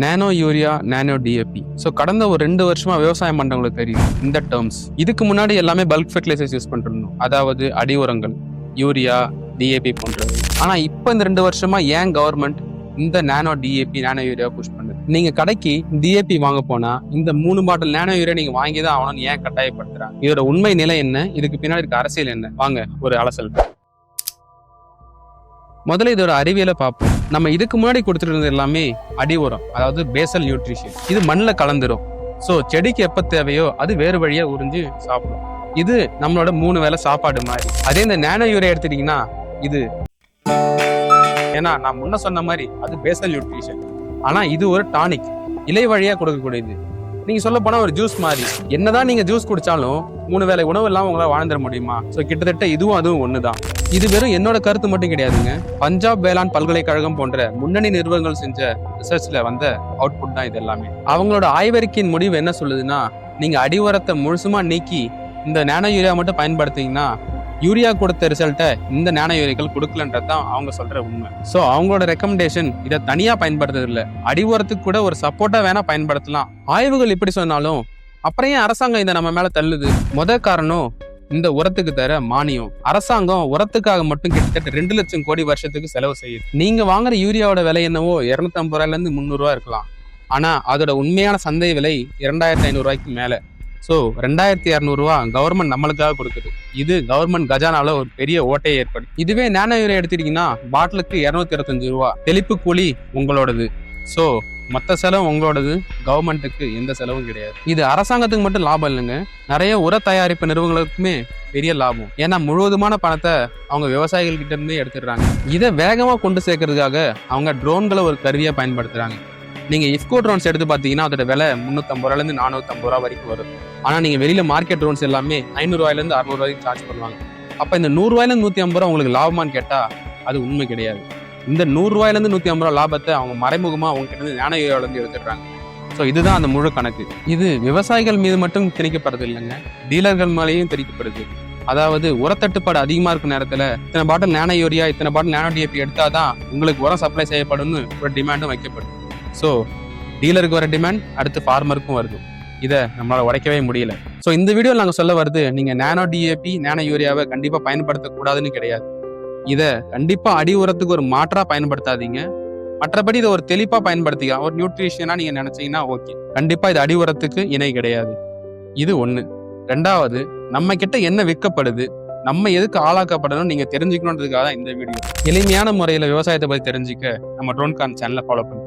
நானோ urea, நானோ DAP. So கடந்த ஒரு 2 வருஷமா விவசாயம் பண்றவங்களுக்கு தெரியும் இந்த டேர்ம்ஸ். இதுக்கு முன்னாடி எல்லாமே பல்க் ஃபெர்டிலைசர்ஸ் யூஸ் பண்ணிருந்தோம், அதாவது அடி உரங்கள், யூரியா, டிஏபி போன்றது. ஆனா இப்போ இந்த 2 வருஷமா ஏன் கவர்மெண்ட் இந்த nano DAP, nano urea push பண்ணுது? நீங்க கடைக்கு டிஏபி வாங்க போனா இந்த 3 பாட்டில் நானோ யூரியா நீங்க வாங்கி தான் ஆகணும்னு ஏன் கட்டாயப்படுத்துறாங்க? இதோட உண்மை நிலை என்ன? இதுக்கு பின்னாடி இருக்க அரசியல் என்ன? வாங்க ஒரு அலசல். முதல்ல இதோட அறிவியலை பார்ப்போம். நம்ம இதுக்கு முன்னாடி கொடுத்துட்டு இருந்தது எல்லாமே அடி உரம், அதாவது பேசல் நியூட்ரிஷன். இது மண்ணில் கலந்துரும். ஸோ செடிக்கு எப்போ தேவையோ அது வேறு வழியா உறிஞ்சு சாப்பிடும். இது நம்மளோட 3 வேளை சாப்பாடு மாதிரி. அதே இந்த நானோ யூரியா எடுத்துட்டீங்கன்னா இது, ஏன்னா நான் முன்ன சொன்ன மாதிரி அது பேசல் நியூட்ரிஷன். ஆனா இது ஒரு டானிக், இலை வழியா கொடுக்கக்கூடியது. நீங்க சொல்ல போனா ஒரு ஜூஸ் மாதிரி. என்னதான் நீங்க ஜூஸ் குடிச்சாலும் 3 வேளை உணவு இல்லாம உங்களால வாழ்ந்துட முடியுமா? ஸோ கிட்டத்தட்ட இதுவும் அதுவும் ஒண்ணுதான். இது வெறும் என்னோட கருத்து மட்டும் கிடையாதுங்க. பஞ்சாப் வேளாண் பல்கலைக்கழகம் போன்ற முன்னணி நிறுவனங்கள் செஞ்ச ரிசர்ச்ல வந்த அவுட்புட் தான் இது எல்லாமே. அவங்களோட ஆய்வறிக்கையின் முடிவு என்ன சொல்லுதுன்னா, நீங்க அடி உரத்தை முழுசுமா நீக்கி இந்த நானோ யூரியா மட்டும் பயன்படுத்திங்கன்னா யூரியா கொடுத்த ரிசல்ட்டை இந்த நானோ யூரியாக்கள் கொடுக்கலன்றது தான் அவங்க சொல்ற உண்மை. ஸோ அவங்களோட ரெக்கமெண்டேஷன் இதை தனியா பயன்படுத்துறது இல்லை, அடி உரத்துக்கு கூட ஒரு சப்போர்ட்டா வேணா பயன்படுத்தலாம். ஆய்வுகள் இப்படி சொன்னாலும் அப்புறம் ஏன் அரசாங்கம் இதை நம்ம மேல தள்ளுது? காரணம் இந்த உரத்துக்கு தர மானியம். அரசாங்கம் உரத்துக்காக மட்டும் கிட்டத்தட்ட 2 லட்சம் கோடி வருஷத்துக்கு செலவு செய்யுது. நீங்க வாங்குற யூரியாவோட விலை என்னவோ 250 ரூபாயில இருந்து 300 ரூபா இருக்கலாம். ஆனா அதோட உண்மையான சந்தை விலை 2500 ரூபாய்க்கு மேல. ஸோ 2200 ரூபா கவர்மெண்ட் நம்மளுக்காக கொடுக்குது. இது கவர்மெண்ட் கஜானால ஒரு பெரிய ஓட்டையை ஏற்படும். இதுவே நானோ யூரியா எடுத்துட்டீங்கன்னா பாட்டிலுக்கு 225 ரூபா. தெளிப்பு கூலி உங்களோடது. ஸோ மொத்த செலவு உங்களோடது, கவர்மெண்ட்டுக்கு எந்த செலவும் கிடையாது. இது அரசாங்கத்துக்கு மட்டும் லாபம் இல்லைங்க, நிறைய உர தயாரிப்பு நிறுவனங்களுக்குமே பெரிய லாபம். ஏன்னா முழுவதுமான பணத்தை அவங்க விவசாயிகள் கிட்ட இருந்தே எடுத்துடுறாங்க. இதை வேகமா கொண்டு சேர்க்கறதுக்காக அவங்க ட்ரோன்களை ஒரு கருவியா பயன்படுத்துறாங்க. நீங்க இஃப்கோ ட்ரோன்ஸ் எடுத்து பார்த்தீங்கன்னா அதோட விலை 350 ரூபாயிலிருந்து 450 ரூபா வரைக்கும் வரும். ஆனா நீங்க வெளியில மார்க்கெட் ட்ரோன்ஸ் எல்லாமே 500 ரூபாயிலிருந்து 600 ரூபாய்க்கு சார்ஜ் பண்ணுவாங்க. அப்ப இந்த 100 ரூபாயிலிருந்து 150 ரூபா உங்களுக்கு லாபமான்னு கேட்டா அது உண்மை கிடையாது. இந்த 100 ரூபாயிலிருந்து 150 ரூபா லாபத்தை அவங்க மறைமுகமா அவங்க கிட்ட இருந்து நானோ யூரியாவில இருந்து எடுத்துடுறாங்க. ஸோ இதுதான் அந்த முழு கணக்கு. இது விவசாயிகள் மீது மட்டும் திணிக்கப்படுறது இல்லைங்க, டீலர்கள் மேலேயும் திணிக்கப்படுது. அதாவது உரத்தட்டுப்பாடு அதிகமா இருக்கும் நேரத்துல இத்தனை பாட்டில் நானோ யூரியா, இத்தனை பாட்டில் நானோ டிஏபி எடுத்தாதான் உங்களுக்கு உரம் சப்ளை செய்யப்படும்னு ஒரு டிமாண்டும் வைக்கப்படுது. ஸோ டீலருக்கு வர டிமாண்ட் அடுத்து ஃபார்மருக்கும் வருது. இதை நம்மளால உடைக்கவே முடியல. ஸோ இந்த வீடியோ நாங்கள் சொல்ல வருது, நீங்க நானோ டிஏபி, நானோ யூரியாவை கண்டிப்பா பயன்படுத்தக்கூடாதுன்னு கிடையாது. இதை கண்டிப்பா அடி உரத்துக்கு ஒரு மாற்றா பயன்படுத்தாதீங்க. மற்றபடி இதை ஒரு தெளிப்பா பயன்படுத்திக்கலாம். ஒரு நியூட்ரிஷனா நீங்க நினைச்சீங்கன்னா ஓகே. கண்டிப்பா இது அடி உரத்துக்கு இணை கிடையாது. இது ஒண்ணு. 2வது, நம்ம கிட்ட என்ன விற்கப்படுது, நம்ம எதுக்கு ஆளாக்கப்படணும் நீங்க தெரிஞ்சுக்கணுன்றதுக்காக தான் இந்த வீடியோ. எளிமையான முறையில விவசாயத்தை பத்தி தெரிஞ்சுக்க நம்ம ட்ரோன்கான் சேனலை ஃபாலோ பண்ணுங்க.